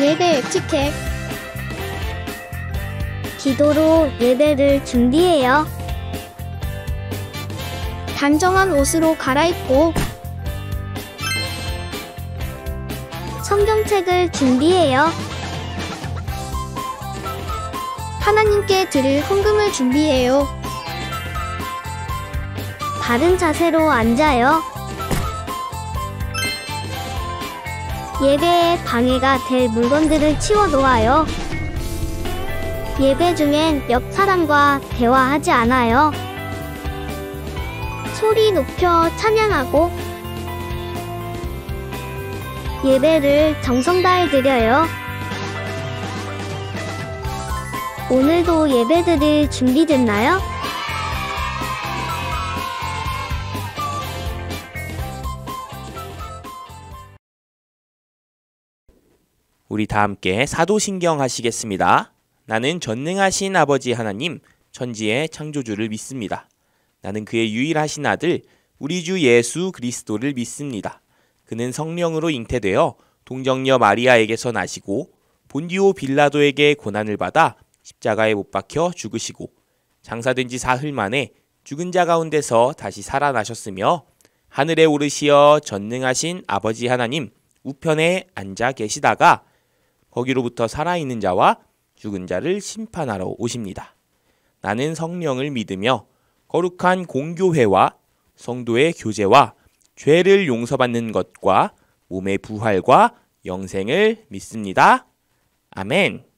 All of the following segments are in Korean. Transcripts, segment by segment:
예배 에티켓. 기도로 예배를 준비해요. 단정한 옷으로 갈아입고 성경책을 준비해요. 하나님께 드릴 헌금을 준비해요. 바른 자세로 앉아요. 예배에 방해가 될 물건들을 치워놓아요. 예배 중엔 옆 사람과 대화하지 않아요. 소리 높여 찬양하고 예배를 정성 다해 드려요. 오늘도 예배 드릴 준비됐나요? 우리 다 함께 사도신경 하시겠습니다. 나는 전능하신 아버지 하나님, 천지의 창조주를 믿습니다. 나는 그의 유일하신 아들, 우리 주 예수 그리스도를 믿습니다. 그는 성령으로 잉태되어 동정녀 마리아에게서 나시고 본디오 빌라도에게 고난을 받아 십자가에 못 박혀 죽으시고 장사된 지 사흘 만에 죽은 자 가운데서 다시 살아나셨으며 하늘에 오르시어 전능하신 아버지 하나님 우편에 앉아 계시다가 거기로부터 살아있는 자와 죽은 자를 심판하러 오십니다. 나는 성령을 믿으며 거룩한 공교회와 성도의 교제와 죄를 용서받는 것과 몸의 부활과 영생을 믿습니다. 아멘.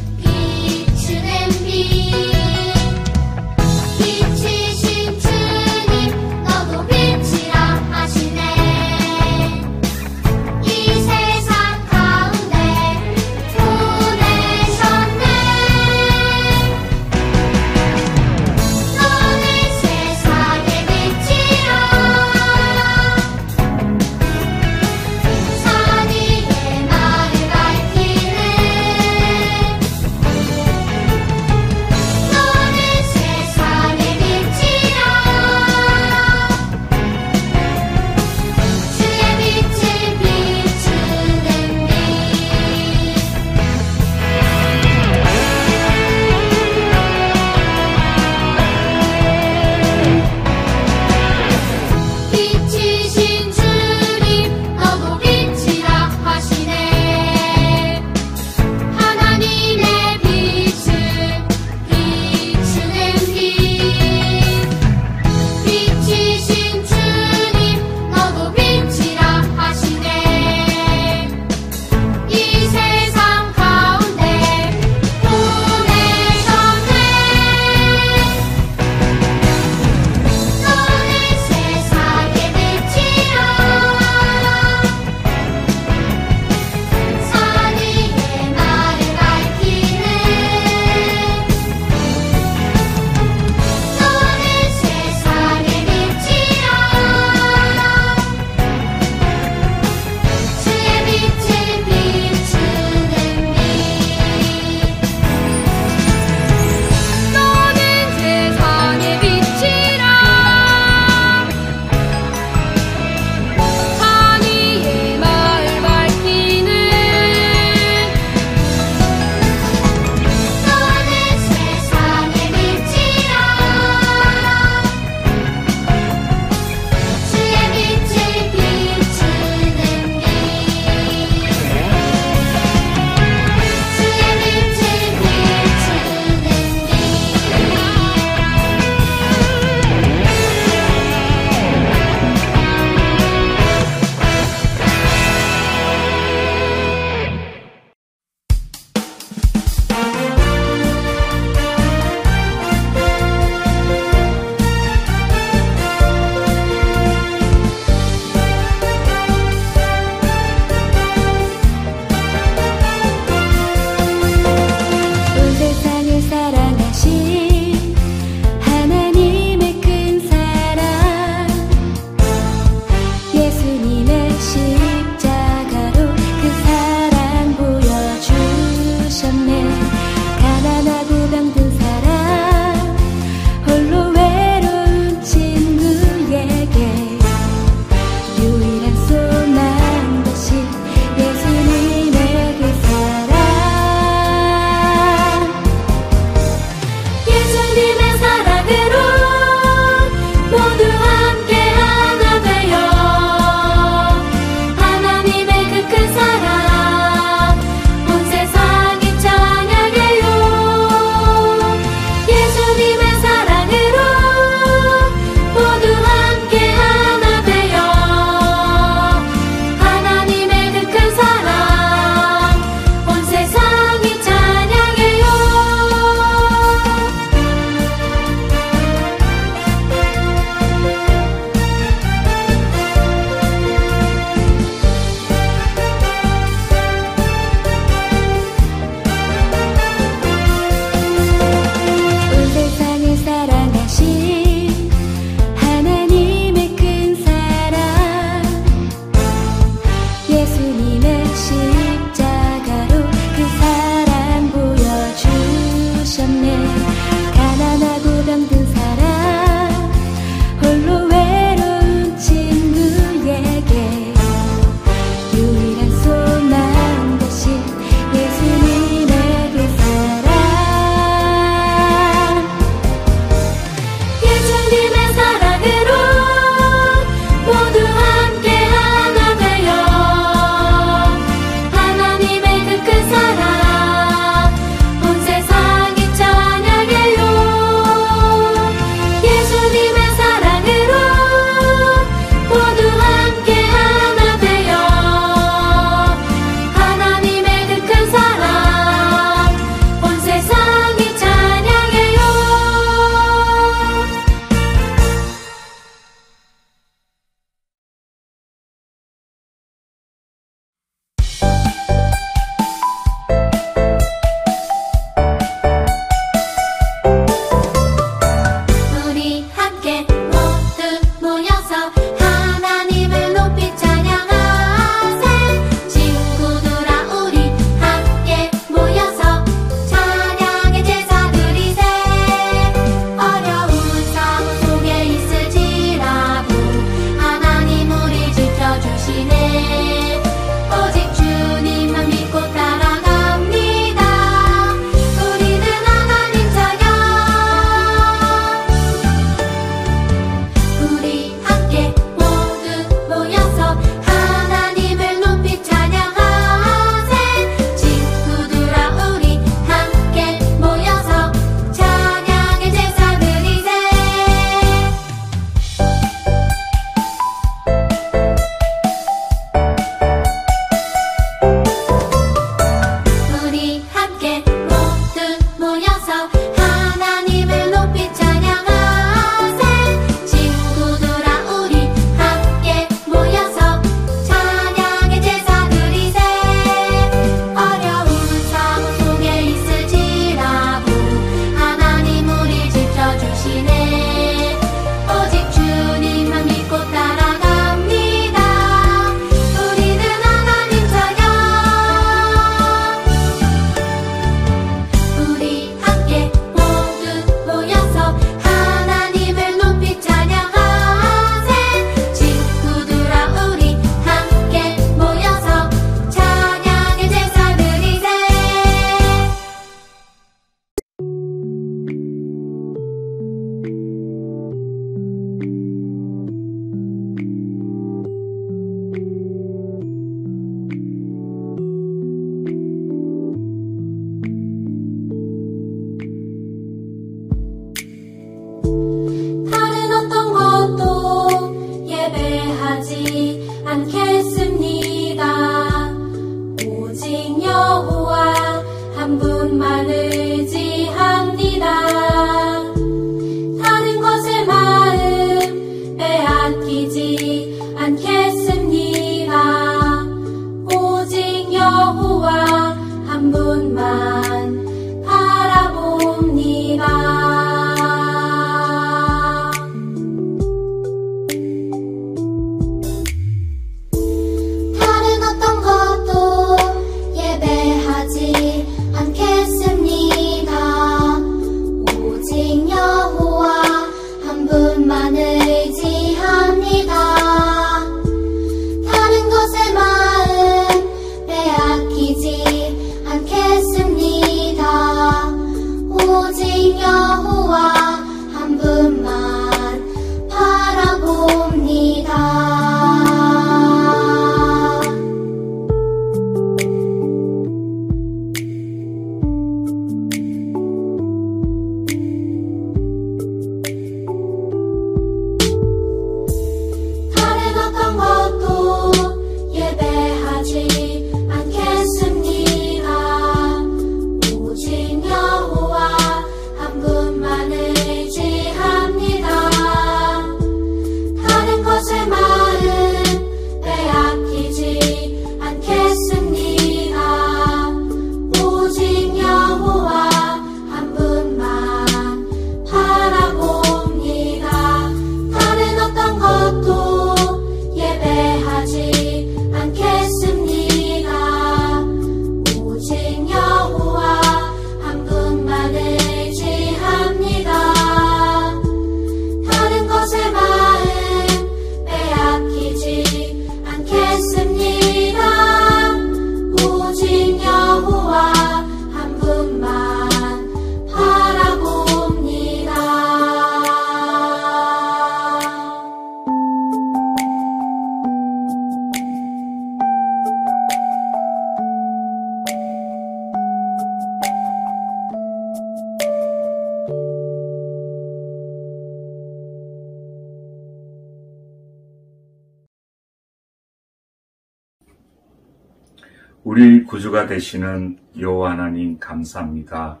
우리 구주가 되시는 여호와 하나님 감사합니다.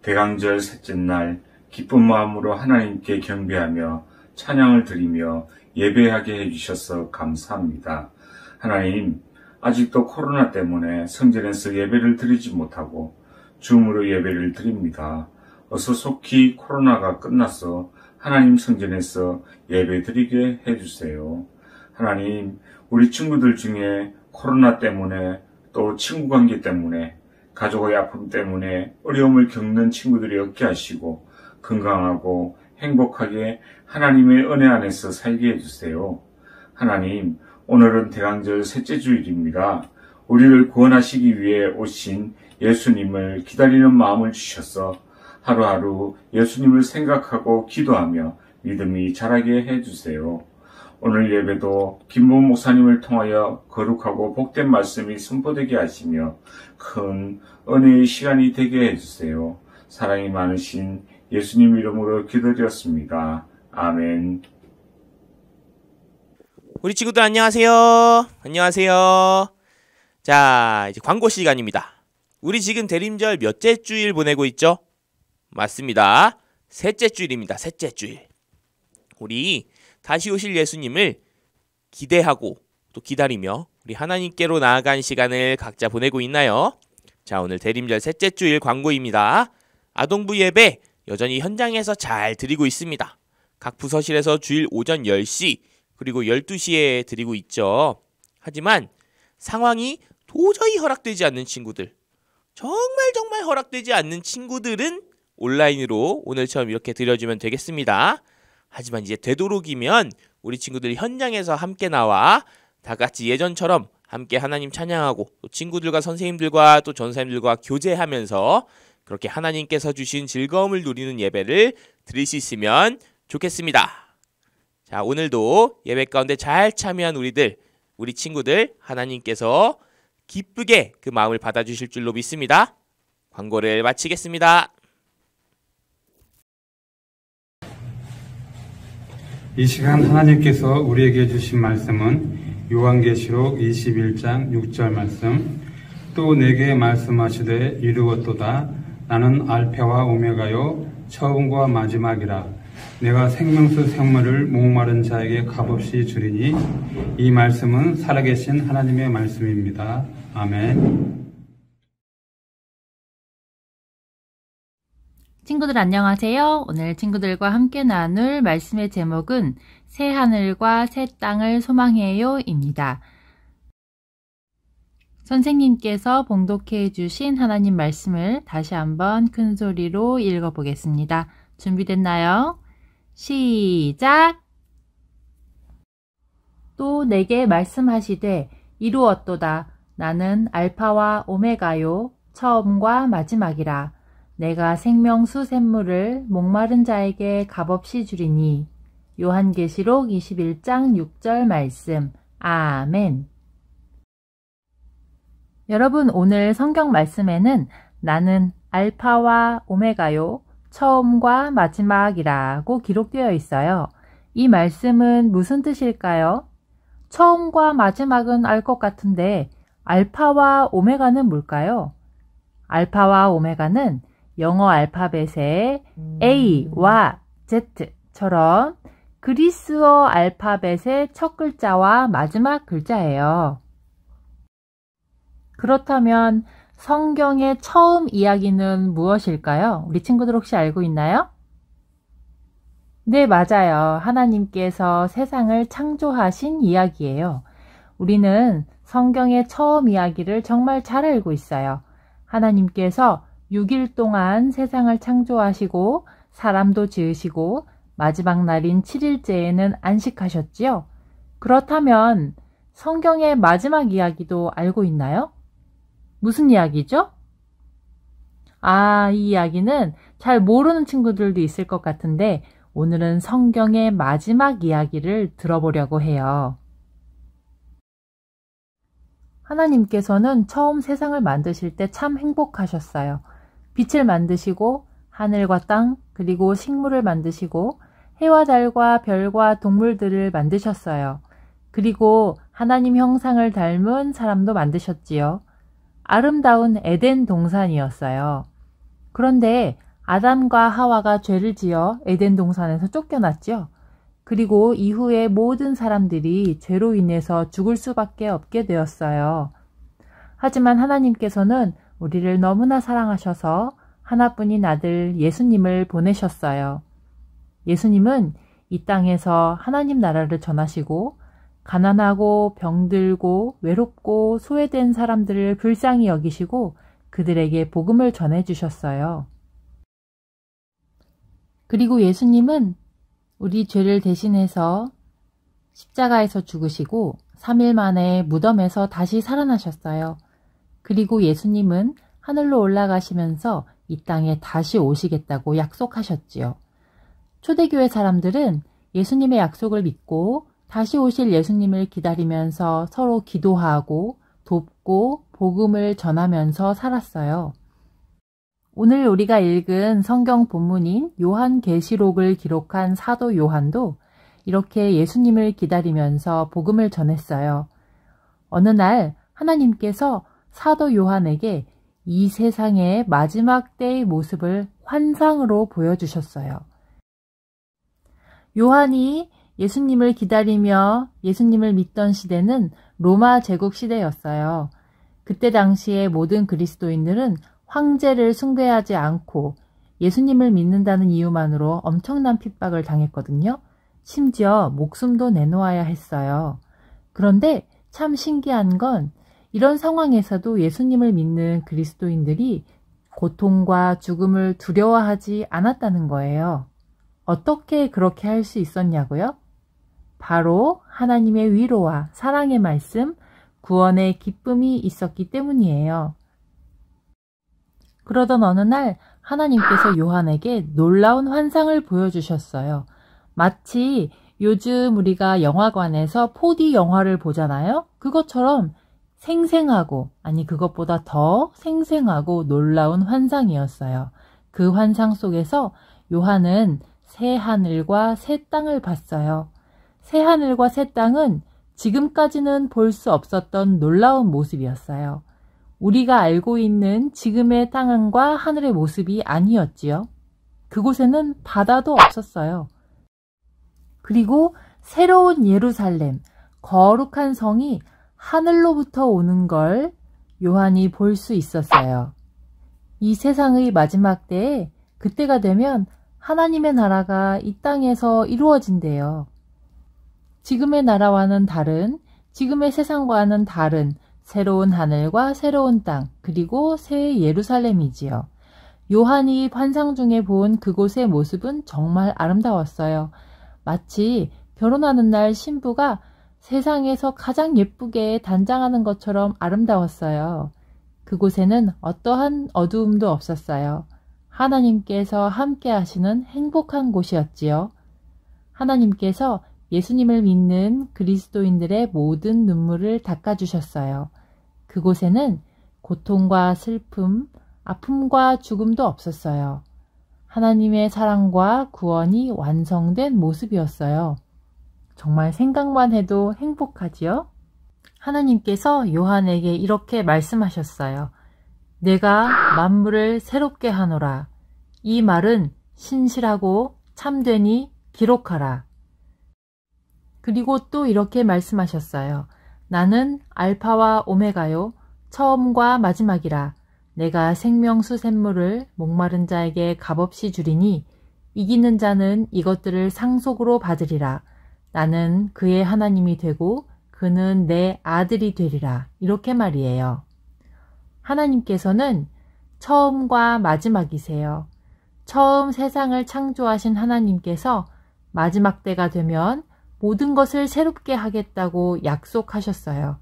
대강절 셋째 날 기쁜 마음으로 하나님께 경배하며 찬양을 드리며 예배하게 해주셔서 감사합니다. 하나님, 아직도 코로나 때문에 성전에서 예배를 드리지 못하고 줌으로 예배를 드립니다. 어서 속히 코로나가 끝나서 하나님 성전에서 예배 드리게 해주세요. 하나님, 우리 친구들 중에 코로나 때문에 또 친구 관계 때문에 가족의 아픔 때문에 어려움을 겪는 친구들이 없게 하시고 건강하고 행복하게 하나님의 은혜 안에서 살게 해주세요. 하나님, 오늘은 대강절 셋째 주일입니다. 우리를 구원하시기 위해 오신 예수님을 기다리는 마음을 주셔서 하루하루 예수님을 생각하고 기도하며 믿음이 자라게 해주세요. 오늘 예배도 김보 목사님을 통하여 거룩하고 복된 말씀이 선포되게 하시며 큰 은혜의 시간이 되게 해주세요. 사랑이 많으신 예수님 이름으로 기도드렸습니다. 아멘. 우리 친구들 안녕하세요. 안녕하세요. 자, 이제 광고 시간입니다. 우리 지금 대림절 몇째 주일 보내고 있죠? 맞습니다. 셋째 주일입니다. 셋째 주일. 우리 다시 오실 예수님을 기대하고 또 기다리며 우리 하나님께로 나아간 시간을 각자 보내고 있나요? 자, 오늘 대림절 셋째 주일 광고입니다. 아동부 예배 여전히 현장에서 잘 드리고 있습니다. 각 부서실에서 주일 오전 10시 그리고 12시에 드리고 있죠. 하지만 상황이 도저히 허락되지 않는 친구들, 정말 허락되지 않는 친구들은 온라인으로 오늘처럼 이렇게 드려주면 되겠습니다. 하지만 이제 되도록이면 우리 친구들이 현장에서 함께 나와 다 같이 예전처럼 함께 하나님 찬양하고 또 친구들과 선생님들과 또 전사님들과 교제하면서 그렇게 하나님께서 주신 즐거움을 누리는 예배를 드릴 수 있으면 좋겠습니다. 자, 오늘도 예배 가운데 잘 참여한 우리 친구들 하나님께서 기쁘게 그 마음을 받아주실 줄로 믿습니다. 광고를 마치겠습니다. 이 시간 하나님께서 우리에게 주신 말씀은 요한계시록 21장 6절 말씀. 또 내게 말씀하시되 이루었도다. 나는 알파와 오메가요 처음과 마지막이라. 내가 생명수 생물을 목마른 자에게 값없이 주리니. 이 말씀은 살아계신 하나님의 말씀입니다. 아멘. 친구들 안녕하세요. 오늘 친구들과 함께 나눌 말씀의 제목은 새 하늘과 새 땅을 소망해요 입니다. 선생님께서 봉독해 주신 하나님 말씀을 다시 한번 큰 소리로 읽어보겠습니다. 준비됐나요? 시작! 또 내게 말씀하시되 이루었도다. 나는 알파와 오메가요 처음과 마지막이라. 내가 생명수 샘물을 목마른 자에게 값없이 주리니. 요한계시록 21장 6절 말씀. 아멘. 여러분, 오늘 성경 말씀에는 나는 알파와 오메가요 처음과 마지막이라고 기록되어 있어요. 이 말씀은 무슨 뜻일까요? 처음과 마지막은 알 것 같은데 알파와 오메가는 뭘까요? 알파와 오메가는 영어 알파벳의 A와 Z처럼 그리스어 알파벳의 첫 글자와 마지막 글자예요. 그렇다면 성경의 처음 이야기는 무엇일까요? 우리 친구들 혹시 알고 있나요? 네, 맞아요. 하나님께서 세상을 창조하신 이야기예요. 우리는 성경의 처음 이야기를 정말 잘 알고 있어요. 하나님께서 6일 동안 세상을 창조하시고 사람도 지으시고 마지막 날인 7일째에는 안식하셨지요. 그렇다면 성경의 마지막 이야기도 알고 있나요? 무슨 이야기죠? 이 이야기는 잘 모르는 친구들도 있을 것 같은데 오늘은 성경의 마지막 이야기를 들어보려고 해요. 하나님께서는 처음 세상을 만드실 때 참 행복하셨어요. 빛을 만드시고 하늘과 땅 그리고 식물을 만드시고 해와 달과 별과 동물들을 만드셨어요. 그리고 하나님 형상을 닮은 사람도 만드셨지요. 아름다운 에덴 동산이었어요. 그런데 아담과 하와가 죄를 지어 에덴 동산에서 쫓겨났죠. 그리고 이후에 모든 사람들이 죄로 인해서 죽을 수밖에 없게 되었어요. 하지만 하나님께서는 우리를 너무나 사랑하셔서 하나뿐인 아들 예수님을 보내셨어요. 예수님은 이 땅에서 하나님 나라를 전하시고 가난하고 병들고 외롭고 소외된 사람들을 불쌍히 여기시고 그들에게 복음을 전해주셨어요. 그리고 예수님은 우리 죄를 대신해서 십자가에서 죽으시고 3일 만에 무덤에서 다시 살아나셨어요. 그리고 예수님은 하늘로 올라가시면서 이 땅에 다시 오시겠다고 약속하셨지요. 초대교회 사람들은 예수님의 약속을 믿고 다시 오실 예수님을 기다리면서 서로 기도하고 돕고 복음을 전하면서 살았어요. 오늘 우리가 읽은 성경 본문인 요한계시록을 기록한 사도 요한도 이렇게 예수님을 기다리면서 복음을 전했어요. 어느 날 하나님께서 사도 요한에게 이 세상의 마지막 때의 모습을 환상으로 보여주셨어요. 요한이 예수님을 기다리며 예수님을 믿던 시대는 로마 제국 시대였어요. 그때 당시에 모든 그리스도인들은 황제를 숭배하지 않고 예수님을 믿는다는 이유만으로 엄청난 핍박을 당했거든요. 심지어 목숨도 내놓아야 했어요. 그런데 참 신기한 건 이런 상황에서도 예수님을 믿는 그리스도인들이 고통과 죽음을 두려워하지 않았다는 거예요. 어떻게 그렇게 할 수 있었냐고요? 바로 하나님의 위로와 사랑의 말씀, 구원의 기쁨이 있었기 때문이에요. 그러던 어느 날 하나님께서 요한에게 놀라운 환상을 보여주셨어요. 마치 요즘 우리가 영화관에서 4D 영화를 보잖아요. 그것처럼 생생하고, 아니 그것보다 더 생생하고 놀라운 환상이었어요. 그 환상 속에서 요한은 새 하늘과 새 땅을 봤어요. 새 하늘과 새 땅은 지금까지는 볼 수 없었던 놀라운 모습이었어요. 우리가 알고 있는 지금의 땅과 하늘의 모습이 아니었지요. 그곳에는 바다도 없었어요. 그리고 새로운 예루살렘, 거룩한 성이 하늘로부터 오는 걸 요한이 볼 수 있었어요. 이 세상의 마지막 때에 그때가 되면 하나님의 나라가 이 땅에서 이루어진대요. 지금의 나라와는 다른, 지금의 세상과는 다른 새로운 하늘과 새로운 땅, 그리고 새 예루살렘이지요. 요한이 환상 중에 본 그곳의 모습은 정말 아름다웠어요. 마치 결혼하는 날 신부가 세상에서 가장 예쁘게 단장하는 것처럼 아름다웠어요. 그곳에는 어떠한 어두움도 없었어요. 하나님께서 함께 하시는 행복한 곳이었지요. 하나님께서 예수님을 믿는 그리스도인들의 모든 눈물을 닦아주셨어요. 그곳에는 고통과 슬픔, 아픔과 죽음도 없었어요. 하나님의 사랑과 구원이 완성된 모습이었어요. 정말 생각만 해도 행복하지요? 하나님께서 요한에게 이렇게 말씀하셨어요. 내가 만물을 새롭게 하노라. 이 말은 신실하고 참되니 기록하라. 그리고 또 이렇게 말씀하셨어요. 나는 알파와 오메가요, 처음과 마지막이라. 내가 생명수 샘물을 목마른 자에게 값없이 주리니 이기는 자는 이것들을 상속으로 받으리라. 나는 그의 하나님이 되고 그는 내 아들이 되리라. 이렇게 말이에요. 하나님께서는 처음과 마지막이세요. 처음 세상을 창조하신 하나님께서 마지막 때가 되면 모든 것을 새롭게 하겠다고 약속하셨어요.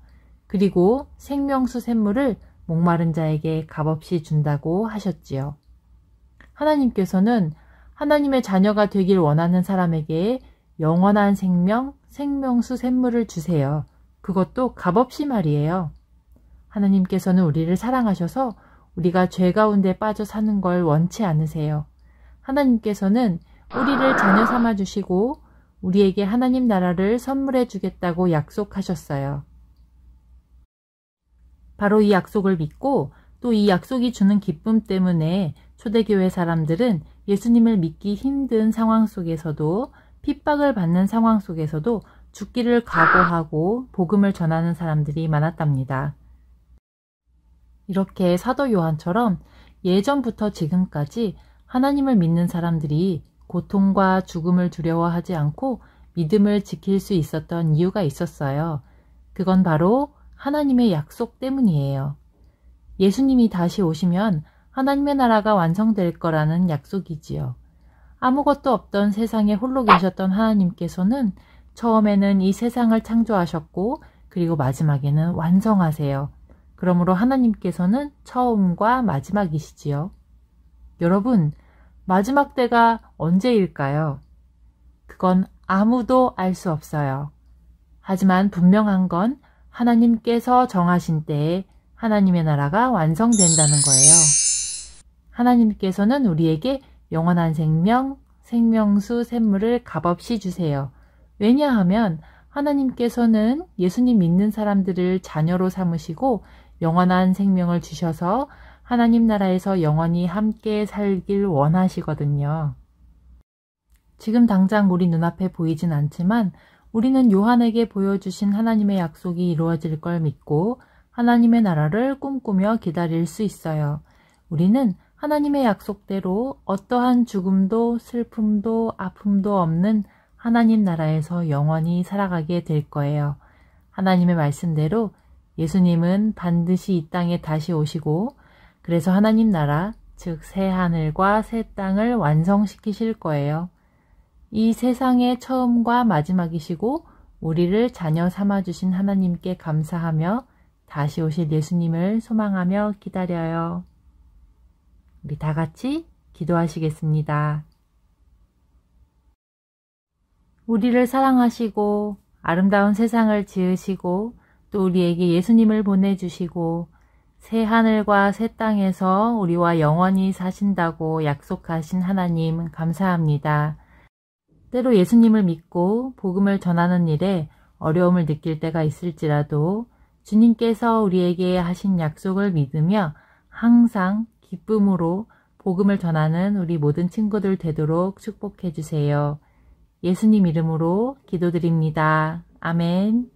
그리고 생명수 샘물을 목마른 자에게 값없이 준다고 하셨지요. 하나님께서는 하나님의 자녀가 되길 원하는 사람에게 영원한 생명, 생명수 샘물을 주세요. 그것도 값없이 말이에요. 하나님께서는 우리를 사랑하셔서 우리가 죄 가운데 빠져 사는 걸 원치 않으세요. 하나님께서는 우리를 자녀 삼아 주시고 우리에게 하나님 나라를 선물해 주겠다고 약속하셨어요. 바로 이 약속을 믿고 또 이 약속이 주는 기쁨 때문에 초대교회 사람들은 예수님을 믿기 힘든 상황 속에서도 핍박을 받는 상황 속에서도 죽기를 각오하고 복음을 전하는 사람들이 많았답니다. 이렇게 사도 요한처럼 예전부터 지금까지 하나님을 믿는 사람들이 고통과 죽음을 두려워하지 않고 믿음을 지킬 수 있었던 이유가 있었어요. 그건 바로 하나님의 약속 때문이에요. 예수님이 다시 오시면 하나님의 나라가 완성될 거라는 약속이지요. 아무것도 없던 세상에 홀로 계셨던 하나님께서는 처음에는 이 세상을 창조하셨고 그리고 마지막에는 완성하세요. 그러므로 하나님께서는 처음과 마지막이시지요. 여러분, 마지막 때가 언제일까요? 그건 아무도 알 수 없어요. 하지만 분명한 건 하나님께서 정하신 때에 하나님의 나라가 완성된다는 거예요. 하나님께서는 우리에게 영원한 생명, 생명수, 샘물을 값없이 주세요. 왜냐하면 하나님께서는 예수님 믿는 사람들을 자녀로 삼으시고 영원한 생명을 주셔서 하나님 나라에서 영원히 함께 살길 원하시거든요. 지금 당장 우리 눈앞에 보이진 않지만 우리는 요한에게 보여주신 하나님의 약속이 이루어질 걸 믿고 하나님의 나라를 꿈꾸며 기다릴 수 있어요. 우리는 하나님의 약속대로 어떠한 죽음도 슬픔도 아픔도 없는 하나님 나라에서 영원히 살아가게 될 거예요. 하나님의 말씀대로 예수님은 반드시 이 땅에 다시 오시고 그래서 하나님 나라, 즉 새 하늘과 새 땅을 완성시키실 거예요. 이 세상의 처음과 마지막이시고 우리를 자녀 삼아주신 하나님께 감사하며 다시 오실 예수님을 소망하며 기다려요. 우리 다 같이 기도하시겠습니다. 우리를 사랑하시고 아름다운 세상을 지으시고 또 우리에게 예수님을 보내주시고 새 하늘과 새 땅에서 우리와 영원히 사신다고 약속하신 하나님 감사합니다. 때로 예수님을 믿고 복음을 전하는 일에 어려움을 느낄 때가 있을지라도 주님께서 우리에게 하신 약속을 믿으며 항상 기쁨으로 복음을 전하는 우리 모든 친구들 되도록 축복해 주세요. 예수님 이름으로 기도드립니다. 아멘.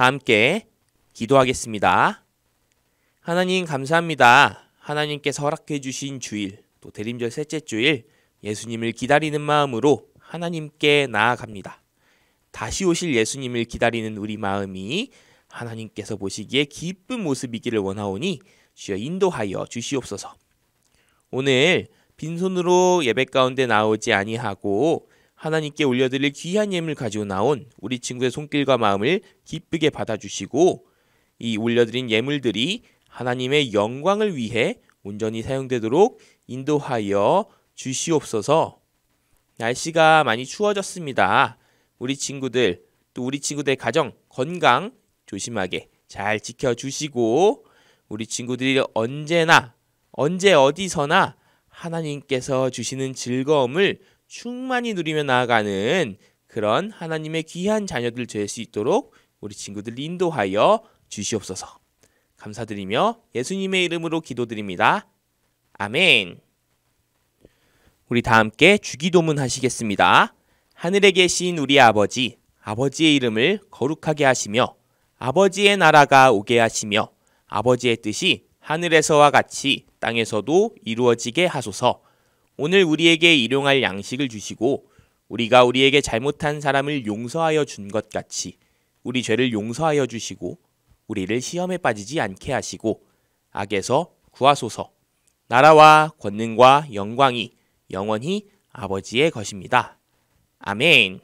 함께 기도하겠습니다. 하나님 감사합니다. 하나님께서 허락해 주신 주일, 또 대림절 셋째 주일 예수님을 기다리는 마음으로 하나님께 나아갑니다. 다시 오실 예수님을 기다리는 우리 마음이 하나님께서 보시기에 기쁜 모습이기를 원하오니 주여 인도하여 주시옵소서. 오늘 빈손으로 예배 가운데 나오지 아니하고 하나님께 올려드릴 귀한 예물 가지고 나온 우리 친구의 손길과 마음을 기쁘게 받아주시고 이 올려드린 예물들이 하나님의 영광을 위해 온전히 사용되도록 인도하여 주시옵소서. 날씨가 많이 추워졌습니다. 우리 친구들 또 우리 친구들 가정 건강 조심하게 잘 지켜주시고 우리 친구들이 언제나 언제 어디서나 하나님께서 주시는 즐거움을 충만히 누리며 나아가는 그런 하나님의 귀한 자녀들 될 수 있도록 우리 친구들 인도하여 주시옵소서. 감사드리며 예수님의 이름으로 기도드립니다. 아멘. 우리 다 함께 주기도문 하시겠습니다. 하늘에 계신 우리 아버지, 아버지의 이름을 거룩하게 하시며 아버지의 나라가 오게 하시며 아버지의 뜻이 하늘에서와 같이 땅에서도 이루어지게 하소서. 오늘 우리에게 일용할 양식을 주시고 우리가 우리에게 잘못한 사람을 용서하여 준 것 같이 우리 죄를 용서하여 주시고 우리를 시험에 빠지지 않게 하시고 악에서 구하소서. 나라와 권능과 영광이 영원히 아버지의 것입니다. 아멘.